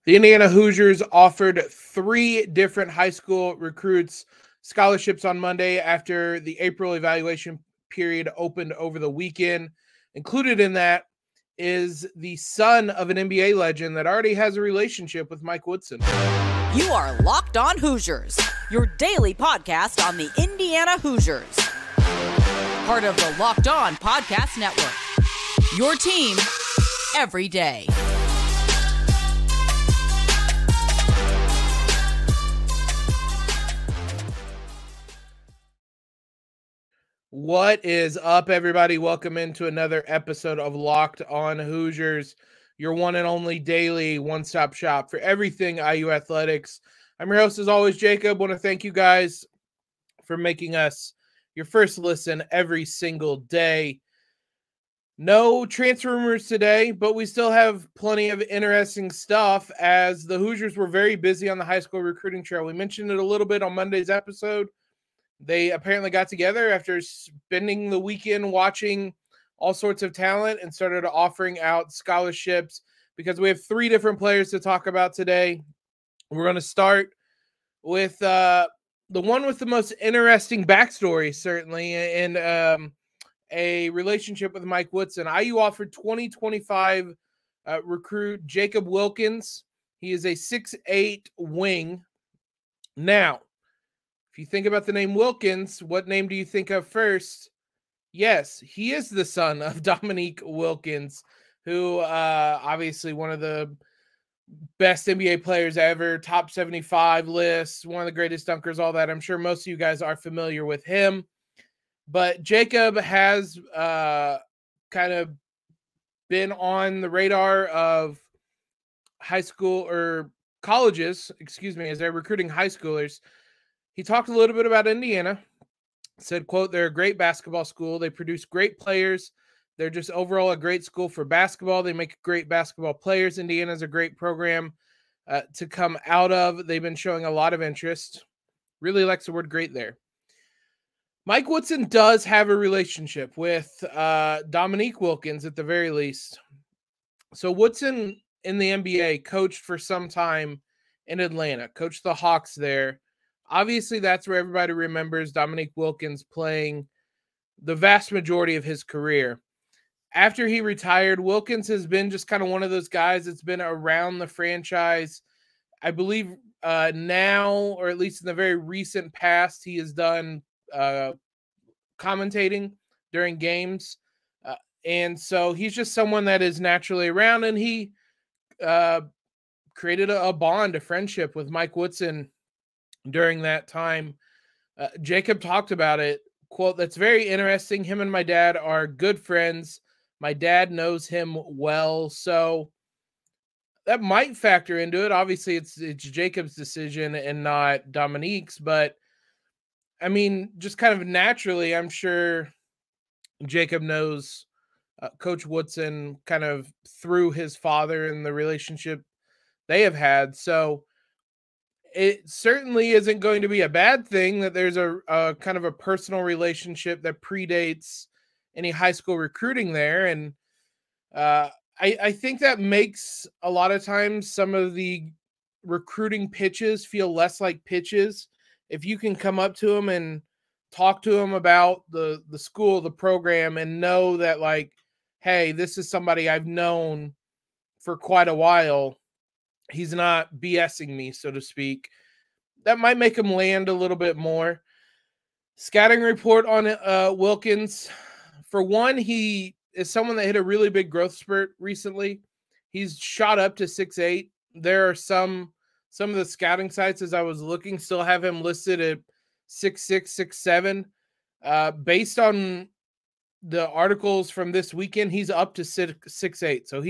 The Indiana Hoosiers offered 3 different high school recruits scholarships on Monday after the April evaluation period opened over the weekend. Included in that is the son of an NBA legend that already has a relationship with Mike Woodson. You are Locked On Hoosiers, your daily podcast on the Indiana Hoosiers. Part of the Locked On Podcast Network, your team every day. What is up, everybody? Welcome into another episode of Locked On Hoosiers, your one and only daily one-stop shop for everything IU athletics. I'm your host, as always, Jacob. I want to thank you guys for making us your first listen every single day. No transfer rumors today, but we still have plenty of interesting stuff as the Hoosiers were very busy on the high school recruiting trail. We mentioned it a little bit on Monday's episode. They apparently got together after spending the weekend watching all sorts of talent and started offering out scholarships because we have 3 different players to talk about today. We're going to start with the one with the most interesting backstory, certainly, and a relationship with Mike Woodson. IU offered 2025 recruit Jacob Wilkins. He is a 6'8" wing. Now, if you think about the name Wilkins, what name do you think of first? Yes, he is the son of Dominique Wilkins, who obviously one of the best NBA players ever, top 75 lists, one of the greatest dunkers, all that. I'm sure most of you guys are familiar with him. But Jacob has kind of been on the radar of high school or colleges, as they're recruiting high schoolers. He talked a little bit about Indiana, said, quote, they're a great basketball school. They produce great players. They're just overall a great school for basketball. They make great basketball players. Indiana's a great program to come out of. They've been showing a lot of interest. Really likes the word great there. Mike Woodson does have a relationship with Dominique Wilkins at the very least. So Woodson in the NBA coached for some time in Atlanta, coached the Hawks there. Obviously, that's where everybody remembers Dominique Wilkins playing the vast majority of his career. After he retired, Wilkins has been just kind of one of those guys that's been around the franchise. I believe now, or at least in the very recent past, he has done commentating during games. And so he's just someone that is naturally around, and he created a bond, a friendship with Mike Woodson during that time. Jacob talked about it, quote, that's very interesting. Him and my dad are good friends. My dad knows him well. So that might factor into it. Obviously, it's Jacob's decision and not Dominique's. But, I mean, just kind of naturally, I'm sure Jacob knows Coach Woodson kind of through his father and the relationship they have had. So it certainly isn't going to be a bad thing that there's a kind of a personal relationship that predates any high school recruiting there. And I think that makes a lot of times some of the recruiting pitches feel less like pitches. If you can come up to them and talk to them about the school, the program, and know that, like, hey, this is somebody I've known for quite a while. He's not BSing me, so to speak. That might make him land a little bit more. Scouting report on Wilkins. For one, he is someone that hit a really big growth spurt recently. He's shot up to 6'8". There are some of the scouting sites, as I was looking, still have him listed at 6'6", 6'7". Based on the articles from this weekend, he's up to 6'8". So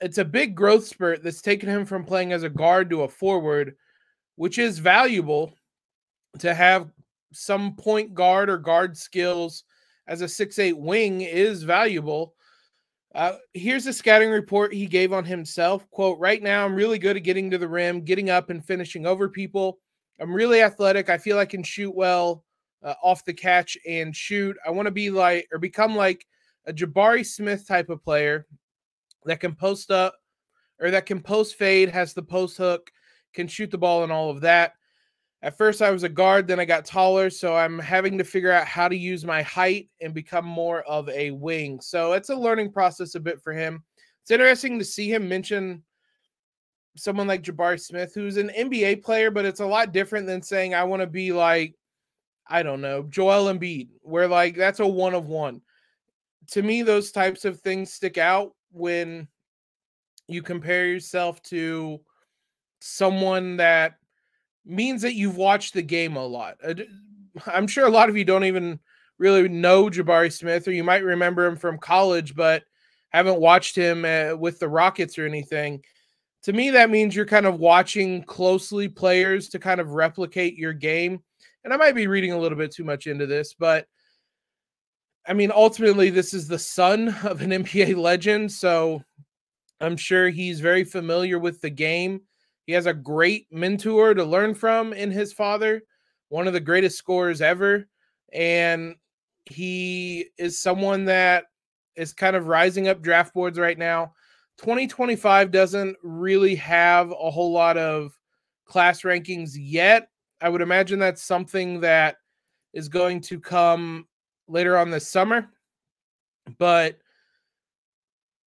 it's a big growth spurt that's taken him from playing as a guard to a forward, which is valuable to have some point guard or guard skills as a 6'8" wing is valuable. Here's a scouting report he gave on himself. Quote, right now, I'm really good at getting to the rim, getting up and finishing over people. I'm really athletic. I feel I can shoot well off the catch and shoot. I want to be like, or become like a Jabari Smith type of player that can post up or that can post fade, has the post hook, can shoot the ball and all of that. At first I was a guard, then I got taller, so I'm having to figure out how to use my height and become more of a wing. So it's a learning process a bit for him. It's interesting to see him mention someone like Jabari Smith, who's an NBA player, but it's a lot different than saying I want to be like, I don't know, Joel Embiid, where like that's a one of one. To me, those types of things stick out when you compare yourself to someone that means that you've watched the game a lot. I'm sure a lot of you don't even really know Jabari Smith, or you might remember him from college, but haven't watched him with the Rockets or anything. To me, that means you're kind of watching closely players to kind of replicate your game. And I might be reading a little bit too much into this, but I mean, ultimately, this is the son of an NBA legend, so I'm sure he's very familiar with the game. He has a great mentor to learn from in his father, one of the greatest scorers ever. And he is someone that is kind of rising up draft boards right now. 2025 doesn't really have a whole lot of class rankings yet. I would imagine that's something that is going to come later on this summer. But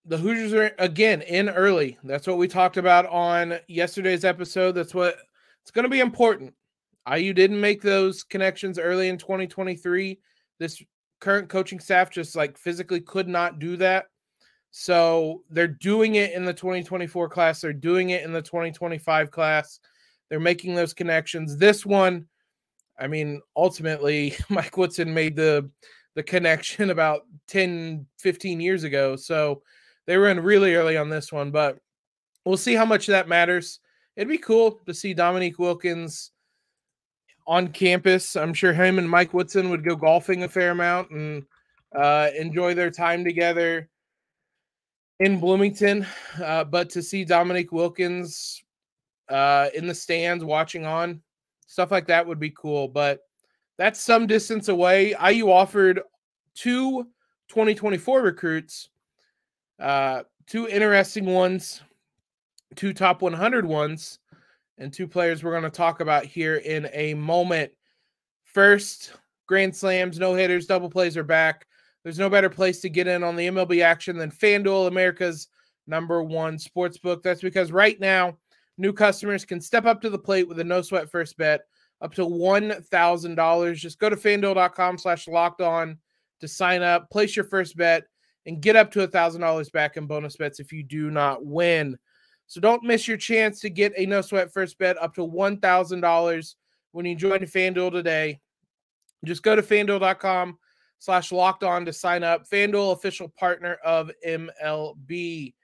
the Hoosiers are, again, in early. That's what we talked about on yesterday's episode. That's what it's going to be important. IU didn't make those connections early in 2023. This current coaching staff just like physically could not do that. So they're doing it in the 2024 class. They're doing it in the 2025 class. They're making those connections. This one, I mean, ultimately, Mike Woodson made the connection about 10, 15 years ago. So they were in really early on this one, but we'll see how much that matters. It'd be cool to see Dominique Wilkins on campus. I'm sure him and Mike Woodson would go golfing a fair amount and enjoy their time together in Bloomington. But to see Dominique Wilkins in the stands watching on, stuff like that would be cool. But that's some distance away. IU offered 2 2024 recruits, 2 interesting ones, 2 top 100 ones, and 2 players we're going to talk about here in a moment. First, grand slams, no hitters, double plays are back. There's no better place to get in on the MLB action than FanDuel, America's #1 sportsbook. That's because right now, new customers can step up to the plate with a no-sweat first bet up to $1,000. Just go to FanDuel.com/lockedon to sign up, place your first bet, and get up to $1,000 back in bonus bets if you do not win. So don't miss your chance to get a no-sweat first bet up to $1,000 when you join FanDuel today. Just go to FanDuel.com/lockedon to sign up. FanDuel, official partner of MLB.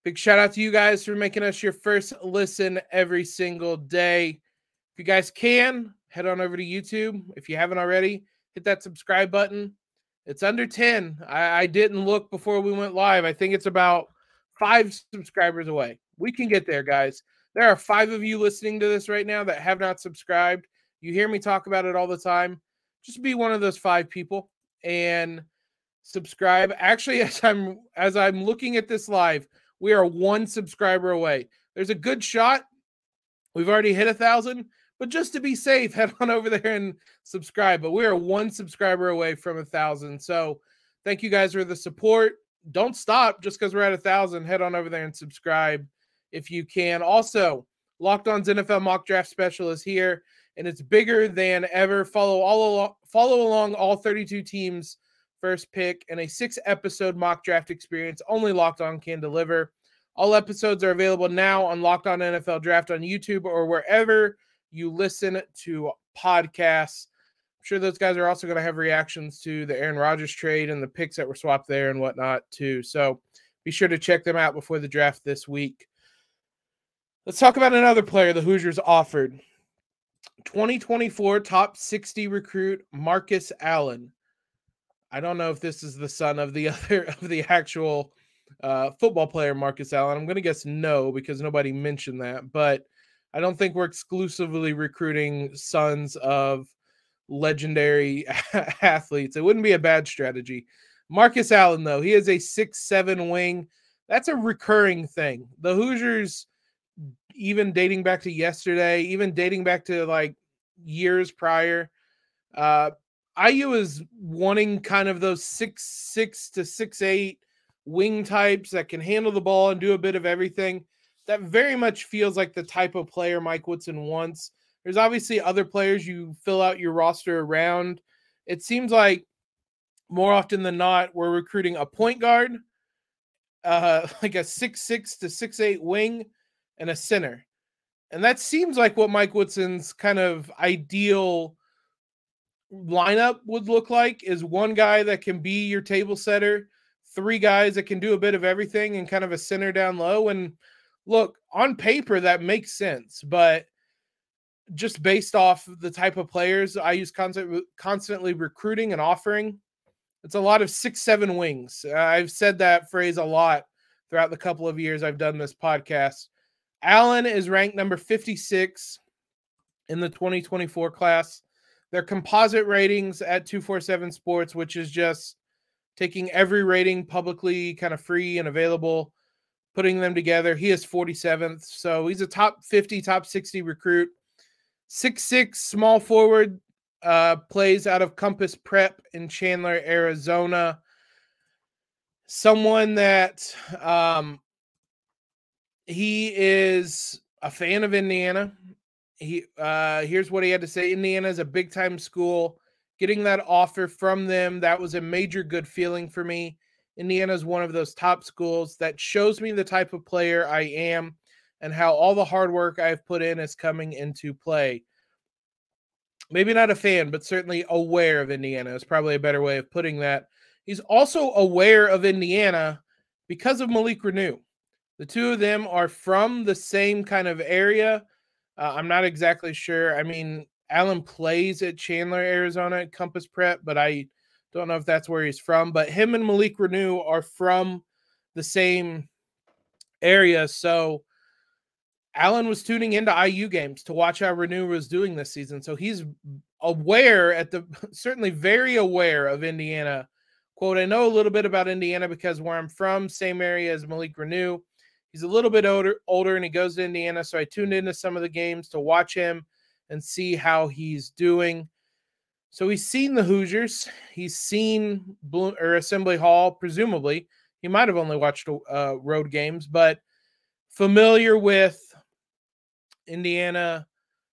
Big shout out to you guys for making us your first listen every single day. If you guys can, head on over to YouTube. If you haven't already, hit that subscribe button. It's under 10. I didn't look before we went live. I think it's about 5 subscribers away. We can get there, guys. There are 5 of you listening to this right now that have not subscribed. You hear me talk about it all the time. Just be one of those 5 people and subscribe. Actually, as I'm looking at this live, we are 1 subscriber away. There's a good shot. We've already hit 1,000, but just to be safe, head on over there and subscribe. But we are 1 subscriber away from 1,000. So thank you guys for the support. Don't stop just because we're at 1,000. Head on over there and subscribe if you can. Also, Locked On's NFL Mock Draft Special is here, and it's bigger than ever. Follow along all 32 teams' first pick and a 6-episode mock draft experience only Locked On can deliver. All episodes are available now on Locked On NFL Draft on YouTube or wherever you listen to podcasts. I'm sure those guys are also going to have reactions to the Aaron Rodgers trade and the picks that were swapped there and whatnot too. So be sure to check them out before the draft this week. Let's talk about another player the Hoosiers offered. 2024 top 60 recruit Marcus Allen. I don't know if this is the son of the actual football player Marcus Allen. I'm going to guess no because nobody mentioned that, but I don't think we're exclusively recruiting sons of legendary athletes. It wouldn't be a bad strategy. Marcus Allen, though, he is a 6'7" wing. that's a recurring thing. The Hoosiers, even dating back to yesterday, even dating back to like years prior, IU is wanting kind of those 6'6" to 6'8" wing types that can handle the ball and do a bit of everything. That very much feels like the type of player Mike Woodson wants. There's obviously other players you fill out your roster around. It seems like more often than not, we're recruiting a point guard, like a 6'6" to 6'8" wing, and a center. And that seems like what Mike Woodson's kind of ideal lineup would look like, is one guy that can be your table setter, three guys that can do a bit of everything, and kind of a center down low. And look, on paper, that makes sense, but just based off the type of players I use constantly recruiting and offering, it's a lot of 6'7" wings. I've said that phrase a lot throughout the couple of years I've done this podcast. Allen is ranked number 56 in the 2024 class. Their composite ratings at 247 Sports, which is just taking every rating publicly kind of free and available, putting them together. He is 47th. So he's a top 50, top 60 recruit. 6'6", small forward, plays out of Compass Prep in Chandler, Arizona. Someone that he is a fan of Indiana. Here's what he had to say. Indiana is a big-time school. Getting that offer from them, that was a major good feeling for me. Indiana is one of those top schools that shows me the type of player I am and how all the hard work I've put in is coming into play. Maybe not a fan, but certainly aware of Indiana is probably a better way of putting that. He's also aware of Indiana because of Malik Renew. The two of them are from the same kind of area. I'm not exactly sure. I mean, Allen plays at Chandler, Arizona at Compass Prep, but I don't know if that's where he's from. But him and Malik Renew are from the same area. So Allen was tuning into IU games to watch how Renew was doing this season. So he's aware certainly very aware of Indiana. Quote, I know a little bit about Indiana because where I'm from, same area as Malik Renew. He's a little bit older and he goes to Indiana. So I tuned into some of the games to watch him and see how he's doing. So he's seen the Hoosiers. He's seen Assembly Hall, presumably. He might have only watched road games, but familiar with Indiana,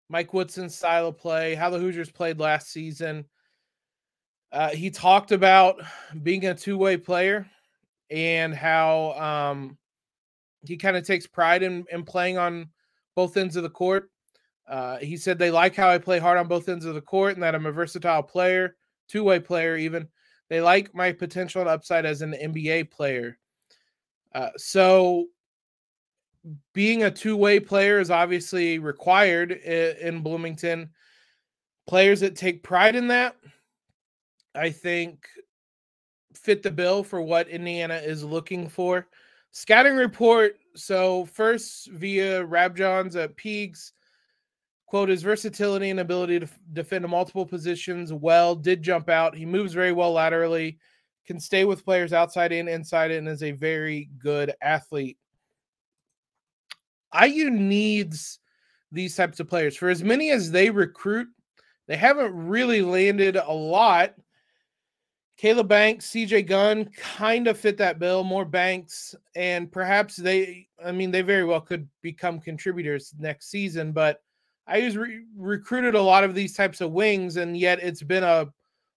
Mike Woodson's style of play, how the Hoosiers played last season. He talked about being a two-way player and how he kind of takes pride in playing on both ends of the court. He said they like how I play hard on both ends of the court and that I'm a versatile player, two-way player even. They like my potential and upside as an NBA player. So being a two-way player is obviously required in Bloomington. Players that take pride in that, I think, fit the bill for what Indiana is looking for. Scouting report. So first via Rabjohns at Peegs. Quote, his versatility and ability to defend multiple positions well did jump out. He moves very well laterally, can stay with players outside and inside, and is a very good athlete. IU needs these types of players. For as many as they recruit, they haven't really landed a lot. Caleb Banks, CJ Gunn kind of fit that bill, more Banks, and perhaps they very well could become contributors next season, but IU's recruited a lot of these types of wings, and yet it's been a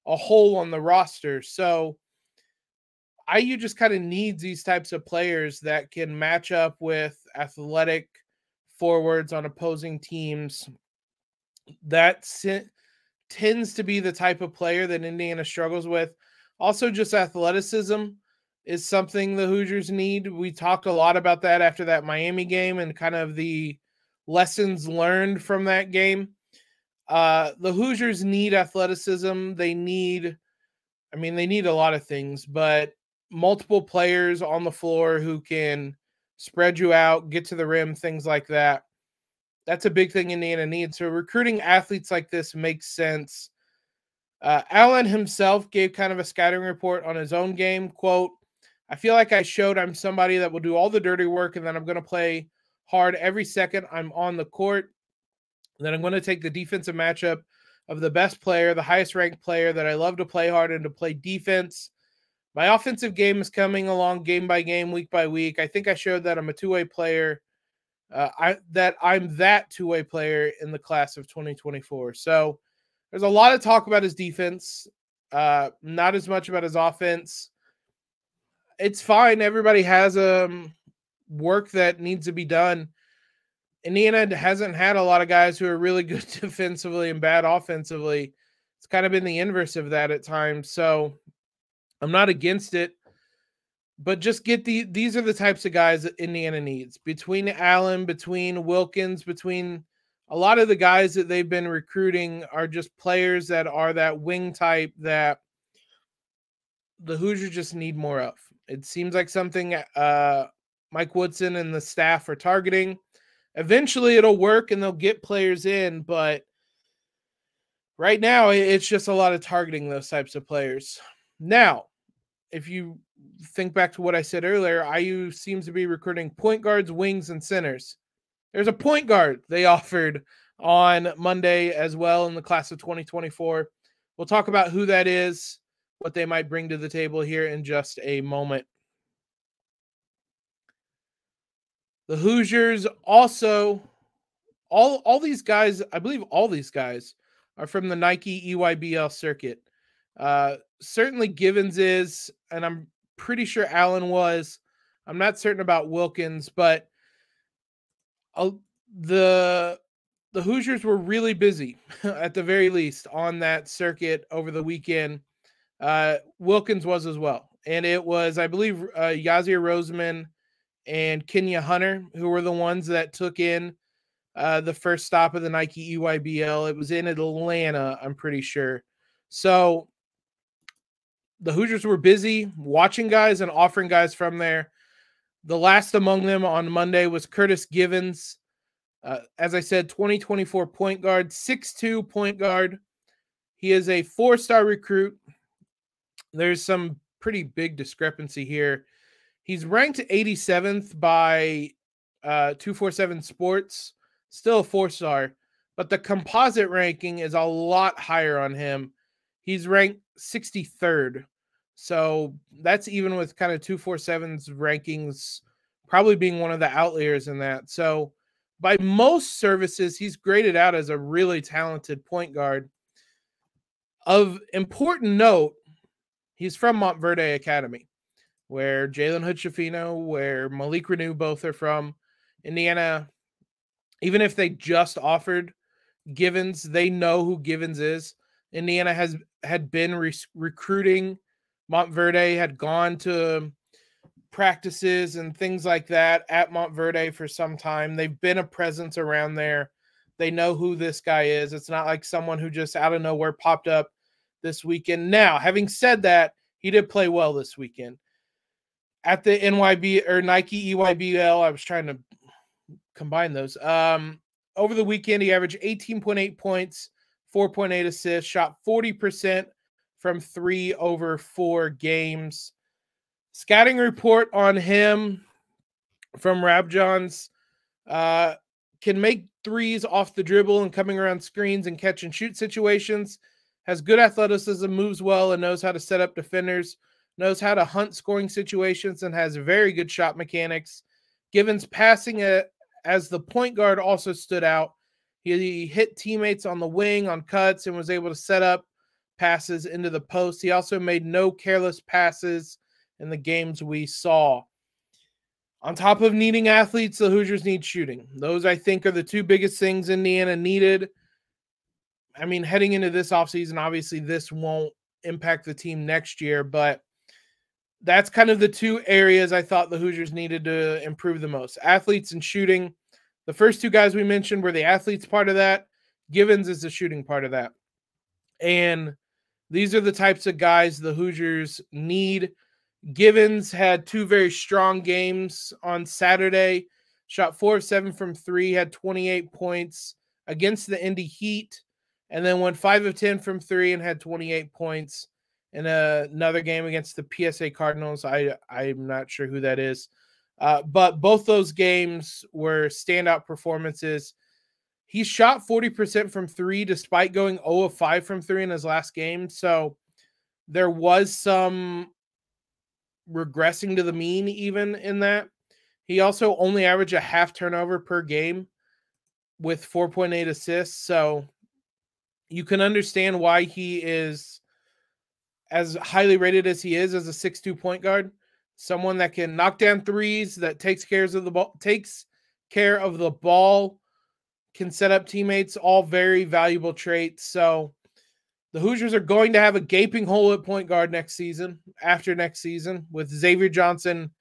hole on the roster. So IU just kind of needs these types of players that can match up with athletic forwards on opposing teams. That tends to be the type of player that Indiana struggles with. Also, just athleticism is something the Hoosiers need. We talked a lot about that after that Miami game and kind of the lessons learned from that game. The Hoosiers need athleticism. They need a lot of things, but multiple players on the floor who can spread you out, get to the rim, things like that. That's a big thing Indiana needs. So recruiting athletes like this makes sense. Allen himself gave kind of a scouting report on his own game. Quote, I feel like I showed I'm somebody that will do all the dirty work, and then I'm going to play hard every second I'm on the court. And then I'm going to take the defensive matchup of the best player, the highest ranked player that I love to play hard and to play defense. My offensive game is coming along game by game, week by week. I think I showed that I'm a two-way player, I'm that two-way player in the class of 2024. So there's a lot of talk about his defense, not as much about his offense. It's fine. Everybody has work that needs to be done. Indiana hasn't had a lot of guys who are really good defensively and bad offensively. It's kind of been the inverse of that at times. So I'm not against it, but just get these are the types of guys that Indiana needs. Between Allen, between Wilkins, between a lot of the guys that they've been recruiting are just players that are that wing type that the Hoosiers just need more of. It seems like something Mike Woodson and the staff are targeting. Eventually it'll work and they'll get players in, but right now it's just a lot of targeting those types of players. Now, if you think back to what I said earlier, IU seems to be recruiting point guards, wings, and centers. There's a point guard they offered on Monday as well in the class of 2024. We'll talk about who that is, what they might bring to the table here in just a moment. The Hoosiers also, all these guys, I believe all these guys are from the Nike EYBL circuit. Certainly Givens is, and I'm pretty sure Allen was. I'm not certain about Wilkins, but the Hoosiers were really busy at the very least on that circuit over the weekend. Wilkins was as well. And it was, I believe, Yazir Roseman and Kenya Hunter who were the ones that took in the first stop of the Nike EYBL. It was in Atlanta, I'm pretty sure. So the Hoosiers were busy watching guys and offering guys from there. The last among them on Monday was Curtis Givens. As I said, 2024 point guard, 6'2" point guard. He is a 4-star recruit. There's some pretty big discrepancy here. He's ranked 87th by 247 Sports, still a 4-star, but the composite ranking is a lot higher on him. He's ranked 63rd. So that's even with kind of 247's rankings probably being one of the outliers in that. So by most services, he's graded out as a really talented point guard. Of important note, he's from Montverde Academy, where Jalen Hood-Schifino, where Malik Renew both are from. Indiana, even if they just offered Givens, they know who Givens is. Indiana had been recruiting Montverde, had gone to practices and things like that at Montverde for some time. They've been a presence around there. They know who this guy is. It's not like someone who just out of nowhere popped up this weekend. Now, having said that, he did play well this weekend. At the Nike EYBL, I was trying to combine those. Over the weekend, he averaged 18.8 points, 4.8 assists, shot 40% from 3 over 4 games. Scouting report on him from Rabjohns, can make threes off the dribble and coming around screens and catch and shoot situations, has good athleticism, moves well, and knows how to set up defenders, knows how to hunt scoring situations, and has very good shot mechanics. Givens' passing as the point guard also stood out. He hit teammates on the wing on cuts and was able to set up passes into the post. He also made no careless passes in the games we saw. On top of needing athletes, the Hoosiers need shooting. Those, I think, are the two biggest things Indiana needed. I mean, heading into this offseason, obviously this won't impact the team next year, but that's kind of the two areas I thought the Hoosiers needed to improve the most. Athletes and shooting. The first two guys we mentioned were the athletes part of that. Givens is the shooting part of that. And these are the types of guys the Hoosiers need. Givens had 2 very strong games on Saturday. Shot 4 of 7 from 3, had 28 points against the Indy Heat, and then went 5 of 10 from 3 and had 28 points in another game against the PSA Cardinals. I'm not sure who that is. But both those games were standout performances. He shot 40% from three despite going 0 of 5 from three in his last game. So there was some regressing to the mean even in that. He also only averaged a half turnover per game with 4.8 assists. So you can understand why he is as highly rated as he is as a 6'2" point guard. Someone that can knock down threes, that takes care of the ball, can set up teammates, all very valuable traits. So the Hoosiers are going to have a gaping hole at point guard after next season, with Xavier Johnson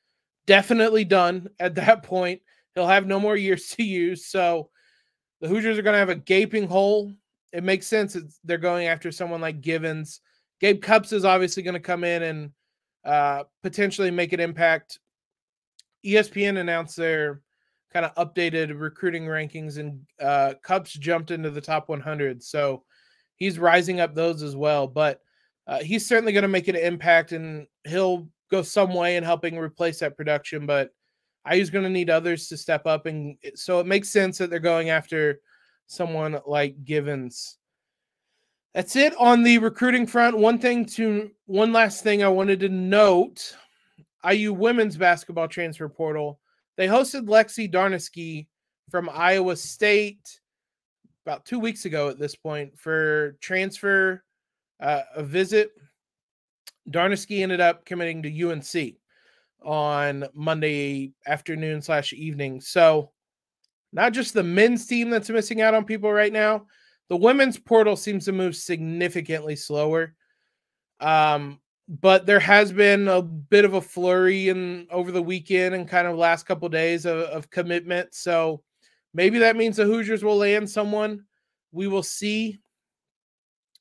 definitely done at that point. He'll have no more years to use. So the Hoosiers are going to have a gaping hole. It makes sense. They're going after someone like Givens. Gabe Cupps is obviously going to come in and potentially make an impact. ESPN announced their kind of updated recruiting rankings, and Cupps jumped into the top 100. So he's rising up those as well. But he's certainly going to make an impact, and he'll go some way in helping replace that production. But IU's going to need others to step up. And so it makes sense that they're going after someone like Givens. That's it on the recruiting front. One last thing I wanted to note, IU women's basketball transfer portal. They hosted Lexi Darnasky from Iowa State about 2 weeks ago at this point for transfer, a visit. Darnasky ended up committing to UNC on Monday afternoon/evening. So not just the men's team that's missing out on people right now. The women's portal seems to move significantly slower. But there has been a bit of a flurry over the weekend and kind of last couple of days of commitment. So maybe that means the Hoosiers will land someone. We will see.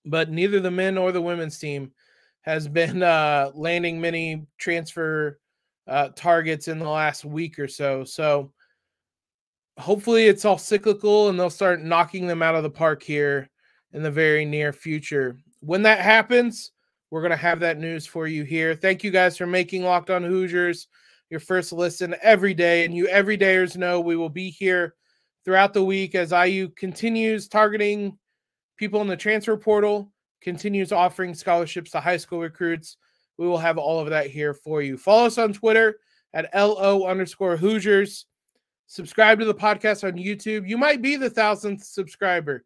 But neither the men or the women's team has been landing many transfer targets in the last week or so. So hopefully it's all cyclical and they'll start knocking them out of the park here in the very near future. When that happens, we're going to have that news for you here. Thank you guys for making Locked On Hoosiers your first listen every day. And you everydayers know we will be here throughout the week as IU continues targeting people in the transfer portal, continues offering scholarships to high school recruits. We will have all of that here for you. Follow us on Twitter at LO_Hoosiers. Subscribe to the podcast on YouTube. You might be the 1,000th subscriber.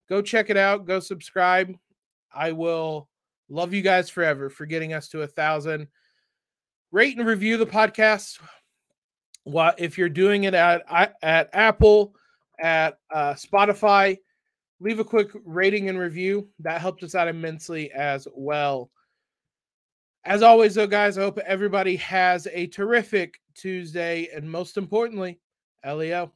Go check it out. Go subscribe. I will love you guys forever for getting us to 1,000. Rate and review the podcast. If you're doing it at Apple, at Spotify, leave a quick rating and review. That helps us out immensely as well. As always, though, guys, I hope everybody has a terrific Tuesday, and most importantly, LEO.